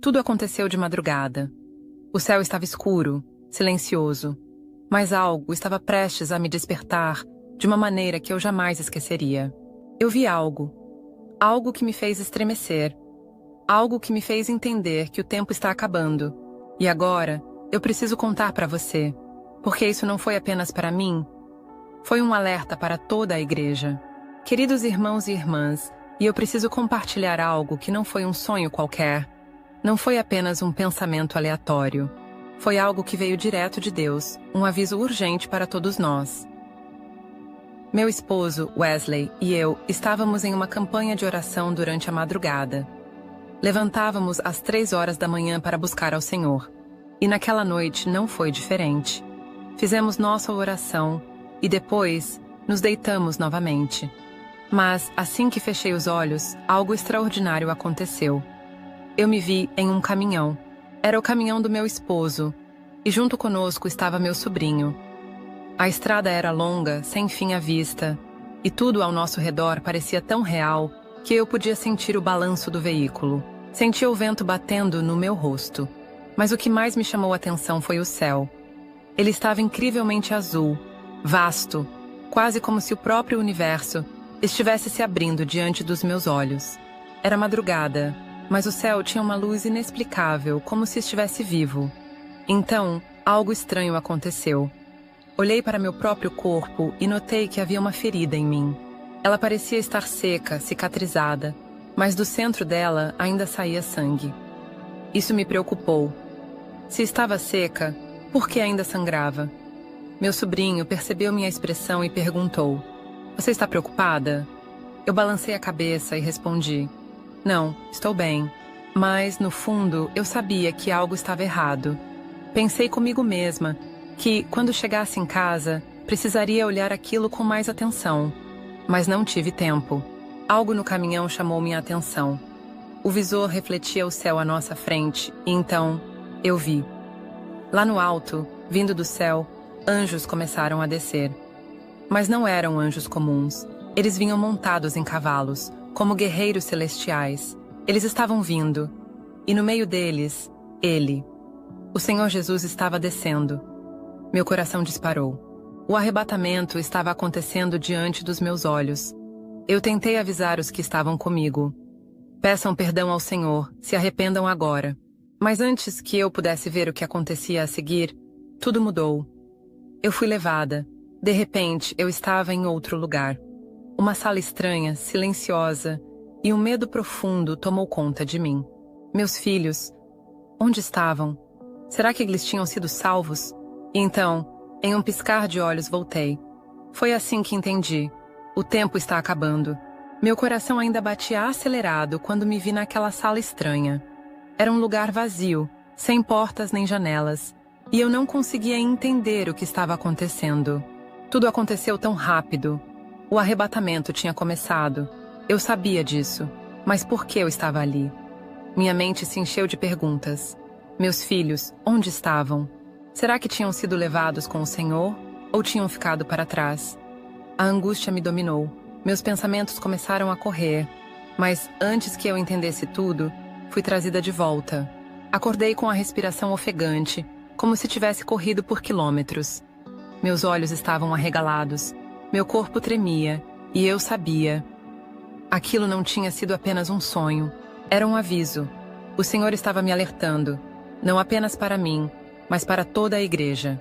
Tudo aconteceu de madrugada. O céu estava escuro, silencioso, mas algo estava prestes a me despertar de uma maneira que eu jamais esqueceria. Eu vi algo que me fez estremecer, algo que me fez entender que o tempo está acabando. E agora, eu preciso contar para você, porque isso não foi apenas para mim, foi um alerta para toda a igreja. Queridos irmãos e irmãs, e eu preciso compartilhar algo que não foi um sonho qualquer, não foi apenas um pensamento aleatório. Foi algo que veio direto de Deus, um aviso urgente para todos nós. Meu esposo, Wesley, e eu estávamos em uma campanha de oração durante a madrugada. Levantávamos às 3 horas da manhã para buscar ao Senhor. E naquela noite não foi diferente. Fizemos nossa oração e depois nos deitamos novamente. Mas, assim que fechei os olhos, algo extraordinário aconteceu. Eu me vi em um caminhão. Era o caminhão do meu esposo, e junto conosco estava meu sobrinho. A estrada era longa, sem fim à vista, e tudo ao nosso redor parecia tão real que eu podia sentir o balanço do veículo. Sentia o vento batendo no meu rosto. Mas o que mais me chamou a atenção foi o céu. Ele estava incrivelmente azul, vasto, quase como se o próprio universo estivesse se abrindo diante dos meus olhos. Era madrugada, mas o céu tinha uma luz inexplicável, como se estivesse vivo. Então, algo estranho aconteceu. Olhei para meu próprio corpo e notei que havia uma ferida em mim. Ela parecia estar seca, cicatrizada, mas do centro dela ainda saía sangue. Isso me preocupou. Se estava seca, por que ainda sangrava? Meu sobrinho percebeu minha expressão e perguntou: "Você está preocupada?" Eu balancei a cabeça e respondi: "Não, estou bem." Mas, no fundo, eu sabia que algo estava errado. Pensei comigo mesma que, quando chegasse em casa, precisaria olhar aquilo com mais atenção. Mas não tive tempo. Algo no caminhão chamou minha atenção. O visor refletia o céu à nossa frente, e então eu vi. Lá no alto, vindo do céu, anjos começaram a descer. Mas não eram anjos comuns. Eles vinham montados em cavalos, como guerreiros celestiais. Eles estavam vindo, e no meio deles, ele. O Senhor Jesus estava descendo. Meu coração disparou. O arrebatamento estava acontecendo diante dos meus olhos. Eu tentei avisar os que estavam comigo. Peçam perdão ao Senhor, se arrependam agora. Mas antes que eu pudesse ver o que acontecia a seguir, tudo mudou. Eu fui levada. De repente, eu estava em outro lugar. Uma sala estranha, silenciosa, e um medo profundo tomou conta de mim. Meus filhos, onde estavam? Será que eles tinham sido salvos? E então, em um piscar de olhos, voltei. Foi assim que entendi. O tempo está acabando. Meu coração ainda batia acelerado quando me vi naquela sala estranha. Era um lugar vazio, sem portas nem janelas, e eu não conseguia entender o que estava acontecendo. Tudo aconteceu tão rápido. O arrebatamento tinha começado. Eu sabia disso, mas por que eu estava ali? Minha mente se encheu de perguntas. Meus filhos, onde estavam? Será que tinham sido levados com o Senhor ou tinham ficado para trás? A angústia me dominou. Meus pensamentos começaram a correr, mas antes que eu entendesse tudo, fui trazida de volta. Acordei com a respiração ofegante, como se tivesse corrido por quilômetros. Meus olhos estavam arregalados, meu corpo tremia, e eu sabia. Aquilo não tinha sido apenas um sonho, era um aviso. O Senhor estava me alertando, não apenas para mim, mas para toda a igreja.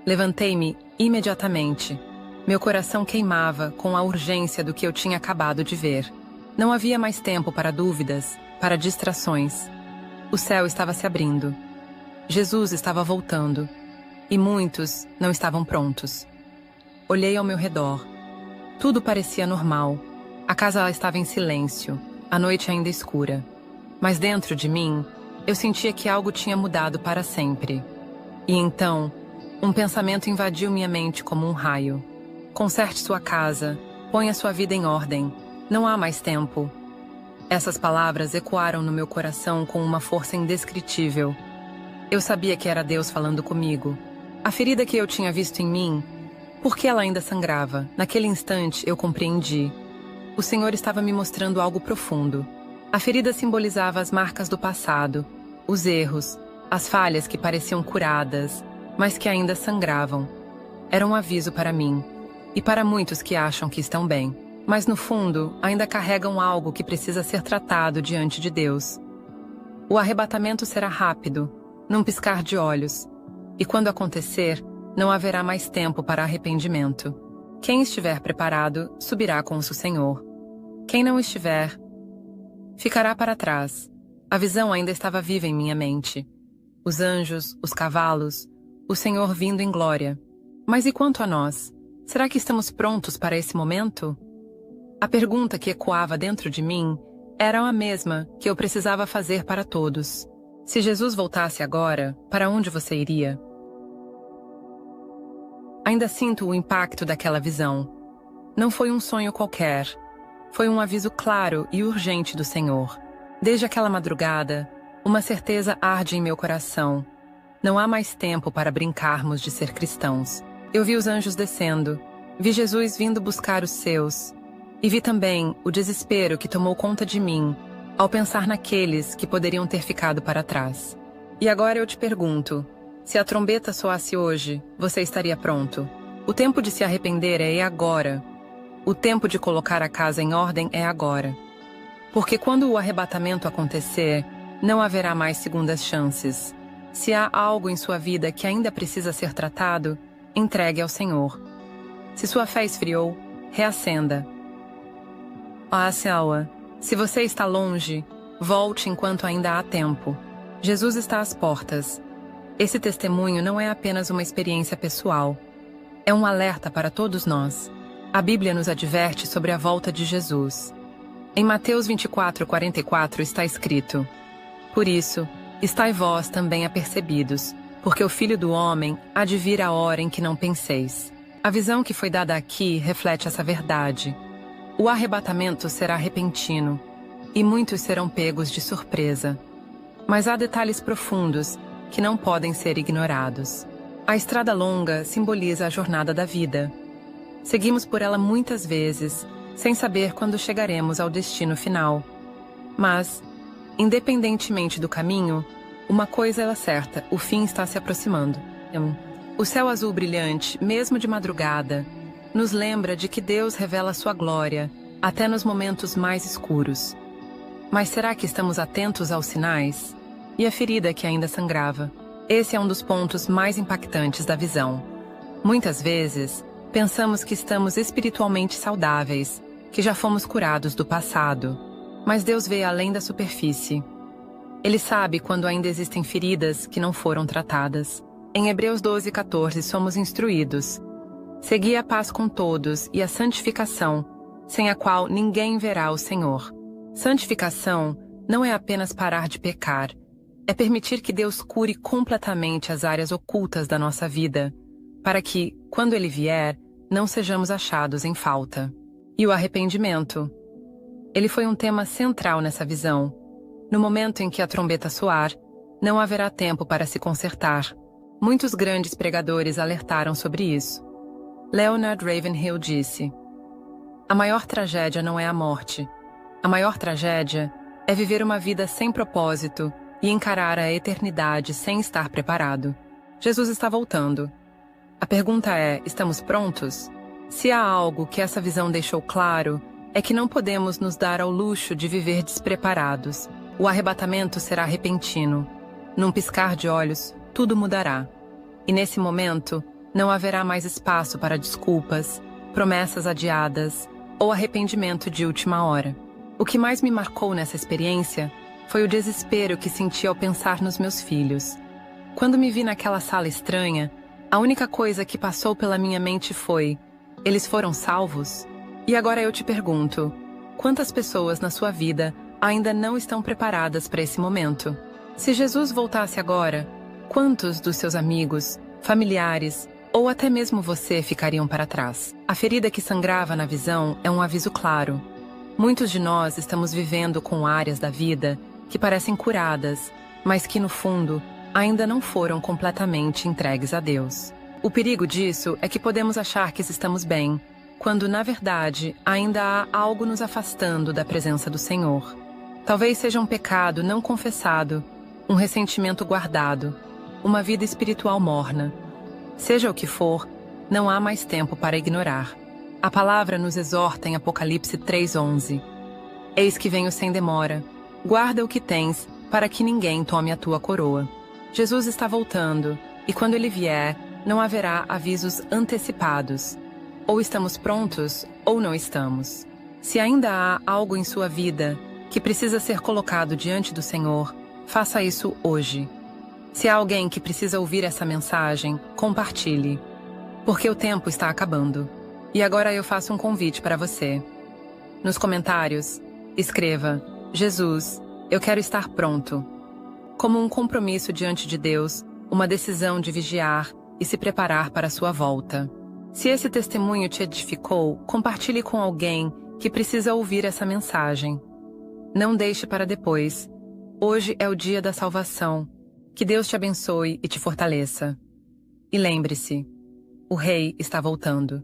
Levantei-me imediatamente. Meu coração queimava com a urgência do que eu tinha acabado de ver. Não havia mais tempo para dúvidas, para distrações. O céu estava se abrindo. Jesus estava voltando. E muitos não estavam prontos. Olhei ao meu redor. Tudo parecia normal. A casa estava em silêncio, a noite ainda escura. Mas dentro de mim, eu sentia que algo tinha mudado para sempre. E então, um pensamento invadiu minha mente como um raio. Conserte sua casa, ponha sua vida em ordem. Não há mais tempo. Essas palavras ecoaram no meu coração com uma força indescritível. Eu sabia que era Deus falando comigo. A ferida que eu tinha visto em mim, por que ela ainda sangrava? Naquele instante eu compreendi. O Senhor estava me mostrando algo profundo. A ferida simbolizava as marcas do passado, os erros, as falhas que pareciam curadas, mas que ainda sangravam. Era um aviso para mim, e para muitos que acham que estão bem, mas no fundo ainda carregam algo que precisa ser tratado diante de Deus. O arrebatamento será rápido, num piscar de olhos, e quando acontecer, não haverá mais tempo para arrependimento. Quem estiver preparado subirá com o Senhor. Quem não estiver, ficará para trás. A visão ainda estava viva em minha mente. Os anjos, os cavalos, o Senhor vindo em glória. Mas e quanto a nós? Será que estamos prontos para esse momento? A pergunta que ecoava dentro de mim era a mesma que eu precisava fazer para todos. Se Jesus voltasse agora, para onde você iria? Ainda sinto o impacto daquela visão. Não foi um sonho qualquer. Foi um aviso claro e urgente do Senhor. Desde aquela madrugada, uma certeza arde em meu coração. Não há mais tempo para brincarmos de ser cristãos. Eu vi os anjos descendo, vi Jesus vindo buscar os seus, e vi também o desespero que tomou conta de mim ao pensar naqueles que poderiam ter ficado para trás. E agora eu te pergunto, se a trombeta soasse hoje, você estaria pronto? O tempo de se arrepender é agora. O tempo de colocar a casa em ordem é agora. Porque quando o arrebatamento acontecer, não haverá mais segundas chances. Se há algo em sua vida que ainda precisa ser tratado, entregue ao Senhor. Se sua fé esfriou, reacenda. Asawa, se você está longe, volte enquanto ainda há tempo. Jesus está às portas. Esse testemunho não é apenas uma experiência pessoal. É um alerta para todos nós. A Bíblia nos adverte sobre a volta de Jesus. Em Mateus 24:44 está escrito: Por isso, estai vós também apercebidos, porque o Filho do Homem há de vir a hora em que não penseis. A visão que foi dada aqui reflete essa verdade. O arrebatamento será repentino, e muitos serão pegos de surpresa. Mas há detalhes profundos que não podem ser ignorados. A estrada longa simboliza a jornada da vida. Seguimos por ela muitas vezes, sem saber quando chegaremos ao destino final. Mas, independentemente do caminho, uma coisa é certa: o fim está se aproximando. O céu azul brilhante, mesmo de madrugada, nos lembra de que Deus revela sua glória até nos momentos mais escuros. Mas será que estamos atentos aos sinais? E a ferida que ainda sangrava? Esse é um dos pontos mais impactantes da visão. Muitas vezes, pensamos que estamos espiritualmente saudáveis, que já fomos curados do passado. Mas Deus vê além da superfície. Ele sabe quando ainda existem feridas que não foram tratadas. Em Hebreus 12:14 somos instruídos: segui a paz com todos e a santificação, sem a qual ninguém verá o Senhor. Santificação não é apenas parar de pecar, é permitir que Deus cure completamente as áreas ocultas da nossa vida, para que, quando Ele vier, não sejamos achados em falta. E o arrependimento? Ele foi um tema central nessa visão. No momento em que a trombeta soar, não haverá tempo para se consertar. Muitos grandes pregadores alertaram sobre isso. Leonard Ravenhill disse: a maior tragédia não é a morte. A maior tragédia é viver uma vida sem propósito e encarar a eternidade sem estar preparado. Jesus está voltando. A pergunta é: estamos prontos? Se há algo que essa visão deixou claro, é que não podemos nos dar ao luxo de viver despreparados. O arrebatamento será repentino. Num piscar de olhos, tudo mudará. E nesse momento, não haverá mais espaço para desculpas, promessas adiadas ou arrependimento de última hora. O que mais me marcou nessa experiência foi o desespero que senti ao pensar nos meus filhos. Quando me vi naquela sala estranha, a única coisa que passou pela minha mente foi: eles foram salvos? E agora eu te pergunto, quantas pessoas na sua vida ainda não estão preparadas para esse momento? Se Jesus voltasse agora, quantos dos seus amigos, familiares ou até mesmo você ficariam para trás? A ferida que sangrava na visão é um aviso claro. Muitos de nós estamos vivendo com áreas da vida que parecem curadas, mas que no fundo ainda não foram completamente entregues a Deus. O perigo disso é que podemos achar que estamos bem, quando na verdade ainda há algo nos afastando da presença do Senhor. Talvez seja um pecado não confessado, um ressentimento guardado, uma vida espiritual morna. Seja o que for, não há mais tempo para ignorar. A palavra nos exorta em Apocalipse 3:11. Eis que venho sem demora. Guarda o que tens, para que ninguém tome a tua coroa. Jesus está voltando, e quando ele vier, não haverá avisos antecipados. Ou estamos prontos, ou não estamos. Se ainda há algo em sua vida que precisa ser colocado diante do Senhor, faça isso hoje. Se há alguém que precisa ouvir essa mensagem, compartilhe. Porque o tempo está acabando. E agora eu faço um convite para você. Nos comentários, escreva: Jesus, eu quero estar pronto. Como um compromisso diante de Deus, uma decisão de vigiar e se preparar para a sua volta. Se esse testemunho te edificou, compartilhe com alguém que precisa ouvir essa mensagem. Não deixe para depois. Hoje é o dia da salvação. Que Deus te abençoe e te fortaleça. E lembre-se, o Rei está voltando.